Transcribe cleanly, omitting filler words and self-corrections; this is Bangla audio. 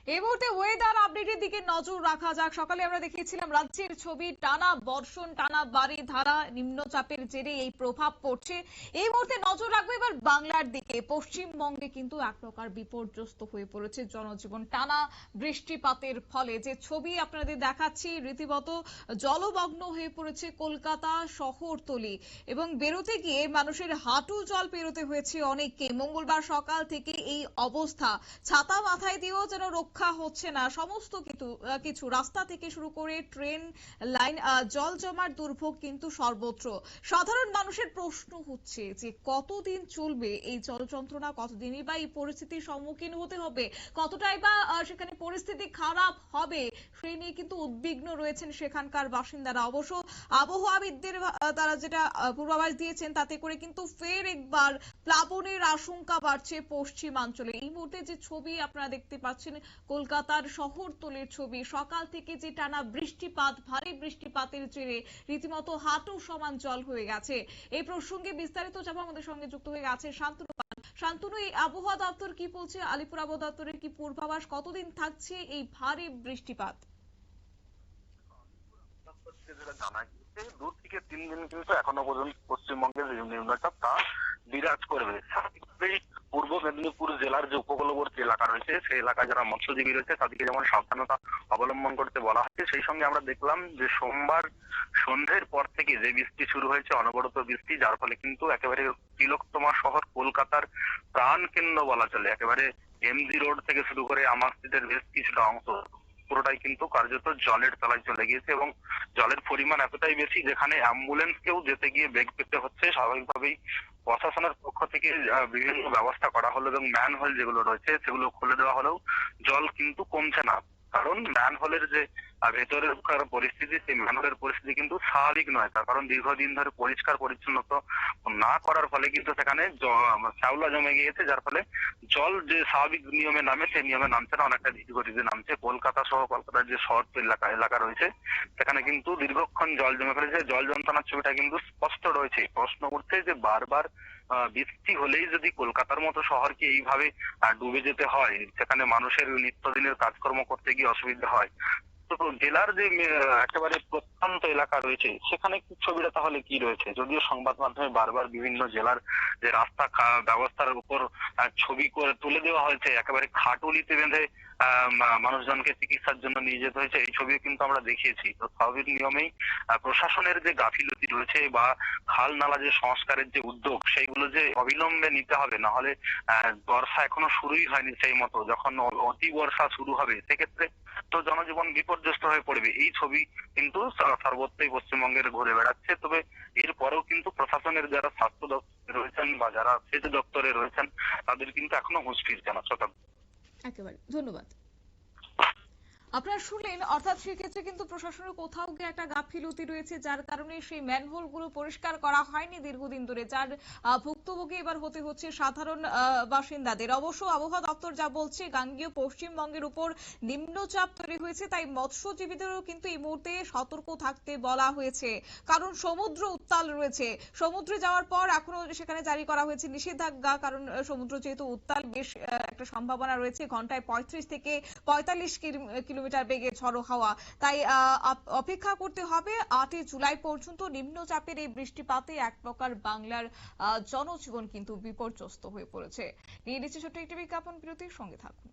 এই মুহূর্তে ওয়েদার আপডেটের দিকে নজর রাখা যাক। সকালে আমরা দেখিয়েছিলাম রাজ্যের ছবি, টানা বর্ষণ, টানা বাড়ি ধারা, নিম্নচাপের জেরে এই প্রভাব পড়ছে। এই মুহূর্তে নজর রাখবো এবার বাংলার দিকে। পশ্চিমবঙ্গে কিন্তু এক প্রকার বিপর্যস্ত হয়ে পড়েছে জনজীবন। টানা বৃষ্টিপাতের ফলে যে ছবি আপনাদের দেখাচ্ছি, রীতিমত জলমগ্ন হয়ে পড়েছে কলকাতা শহরতলি এবং বেরোতে গিয়ে মানুষের হাঁটু জল পেরোতে হয়েছে অনেককে। মঙ্গলবার সকাল থেকে এই অবস্থা, ছাতা মাথায় দিয়েও যেন রক্ষা হচ্ছে না। সমস্ত কিছু রাস্তা থেকে শুরু করে ট্রেন লাইন, জল জমার দুর্ভোগ কিন্তু সর্বত্র। সাধারণ মানুষের প্রশ্ন হচ্ছে যে কতদিন চলবে এই জল যন্ত্রণা, কতদিনই বা এই পরিস্থিতির সম্মুখীন হতে হবে, কতটাই বা সেখানে পরিস্থিতি খারাপ হবে, সেই নিয়ে কিন্তু উদ্বিগ্ন রয়েছেন সেখানকার বাসিন্দারা। অবশ্য আবহাওয়াবিদদের তারা যেটা পূর্বাভাস দিয়েছেন তাতে করে কিন্তু ফের একবার প্লাবনের আশঙ্কা বাড়ছে পশ্চিমাঞ্চলে। এই মুহূর্তে যে ছবি আপনারা দেখতে পাচ্ছেন কলকাতার শহরতলির ছবি, সকাল থেকে যে টানা বৃষ্টিপাত, ভারী বৃষ্টিপাতের জেরে রীতিমতো হাঁটু সমান জল হয়ে গেছে। এই প্রসঙ্গে বিস্তারিত যাব, আমাদের সঙ্গে যুক্ত হয়ে গেছে শান্তনু। শান্তনু, এই আবহাওয়া দপ্তর কি বলছে? আলিপুর আবহাওয়া দপ্তরের কি পূর্বাভাস? কতদিন থাকছে এই ভারী বৃষ্টিপাত? জানা গিয়েছে 2 থেকে 3 দিন কিন্তু এখনো পর্যন্ত পশ্চিমবঙ্গের নিম্নচাপ তা বিরাজ করবে। স্বাভাবিকভাবেই পূর্ব মেদিনীপুর জেলার যে উপকূলবর্তী এলাকা রয়েছে সেই এলাকায় যারা মৎস্যজীবী রয়েছে তাদেরকে যেমন সাবধানতা অবলম্বন করতে বলা হয়েছে, সেই সঙ্গে আমরা দেখলাম যে সোমবার সন্ধ্যের পর থেকে যে বৃষ্টি শুরু হয়েছে, অনবরত বৃষ্টি, যার ফলে কিন্তু একেবারে তিলোত্তমা শহর কলকাতার প্রাণ কেন্দ্র বলা চলে, একেবারে এমজি রোড থেকে শুরু করে আমার স্ট্রিটের বেশ কিছুটা অংশ পুরোটাই কিন্তু কার্যত জলের তলায় চলে গিয়েছে এবং জলের পরিমাণ এতটাই বেশি যেখানে অ্যাম্বুলেন্সকেও যেতে গিয়ে বেগ পেতে হচ্ছে। স্বাভাবিকভাবেই প্রশাসনের পক্ষ থেকে বিভিন্ন ব্যবস্থা করা হলো এবং ম্যানহোল যেগুলো রয়েছে সেগুলো খুলে দেওয়া হলেও জল কিন্তু কমছে না। কারণ ম্যানহোলের যে ভেতরের পরিস্থিতি, সেই ম্যানহোলের পরিস্থিতি কিন্তু স্বাভাবিক নয়। তার কারণ দীর্ঘদিন ধরে পরিষ্কার পরিচ্ছন্নতা না করার ফলে কিন্তু সেখানে শ্যাওলা জমে গিয়েছে, যার ফলে জল যে স্বাভাবিক নিয়মে নামে সেই নিয়মে নামছে না, অনেকটা ধীর গতিতে নামছে। কলকাতা সহ কলকাতার যে শহর এলাকা রয়েছে সেখানে কিন্তু দীর্ঘক্ষণ জল জমে ফেলেছে। জল যন্ত্রণার ছবিটা কিন্তু স্পষ্ট রয়েছে। প্রশ্ন উঠছে যে বারবার বৃষ্টি হলেই যদি কলকাতার মতো শহরকে এইভাবে ডুবে যেতে হয়, সেখানে মানুষের নিত্যদিনের কাজকর্ম করতে গিয়ে অসুবিধা হয়, তো জেলার যে একেবারে প্রত্যন্ত এলাকা রয়েছে সেখানে ছবিটা তাহলে কি রয়েছে? যদিও সংবাদ মাধ্যমে বারবার বিভিন্ন জেলার যে রাস্তা ব্যবস্থার উপর ছবি করে তুলে দেওয়া হয়েছে, একেবারে খাটুলিতে বেঁধে মানুষজনকে চিকিৎসার জন্য নিয়ে যেতে হয়েছে, এই ছবিও কিন্তু আমরা দেখিয়েছি। তো স্বাভাবিক নিয়মেই প্রশাসনের যে গাফিলতি রয়েছে বা খাল নালা যে সংস্কারের যে উদ্যোগ, সেইগুলো যে অবিলম্বে নিতে হবে, না হলে বর্ষা এখনো শুরুই হয়নি সেই মতো, যখন অতি বর্ষা শুরু হবে সেক্ষেত্রে তো জনজীবন বিপর্যস্ত হয়ে পড়বে। এই ছবি কিন্তু সর্বত্রই পশ্চিমবঙ্গের ঘুরে বেড়াচ্ছে। তবে এরপরেও কিন্তু প্রশাসনের যারা স্বাস্থ্য দপ্তরে রয়েছেন বা যারা সেচ দপ্তরে রয়েছেন তাদের কিন্তু এখনো হুঁশ ফিরছে না। একেবারে ধন্যবাদ। আপনারা শুনলেন, অর্থাৎ সেক্ষেত্রে কিন্তু প্রশাসনের কোথাও গিয়ে একটা গাফিলতি রয়েছে, যার কারণে সেই ম্যানহোল গুলো পরিষ্কার করা হয়নি দীর্ঘদিন ধরে, যার ভুক্তভোগী এবার হতে হচ্ছে সাধারণ বাসিন্দাদের। অবশ্য আবহাওয়া দপ্তর যা বলছে, গাঙ্গেয় পশ্চিমবঙ্গের উপর নিম্নচাপ তৈরি হয়েছে, তাই মৎস্যজীবীদেরও কিন্তু এই মুহূর্তে সতর্ক থাকতে বলা হয়েছে। কারণ সমুদ্র উত্তাল রয়েছে, সমুদ্রে যাওয়ার পর এখনো সেখানে জারি করা হয়েছে নিষেধাজ্ঞা। কারণ সমুদ্র যেহেতু উত্তাল, বেশ একটা সম্ভাবনা রয়েছে ঘন্টায় 35 থেকে 45 কিলোমিটার বেগে ঝড়ো হাওয়া। তাই অপেক্ষা করতে হবে 8 জুলাই পর্যন্ত। নিম্নচাপের এই বৃষ্টিপাতে এক প্রকার বাংলার জনজীবন কিন্তু বিপর্যস্ত হয়ে পড়েছে। নিয়ে নিচ্ছে ছোট্ট একটি বিজ্ঞাপন বিরতির সঙ্গে থাকুন।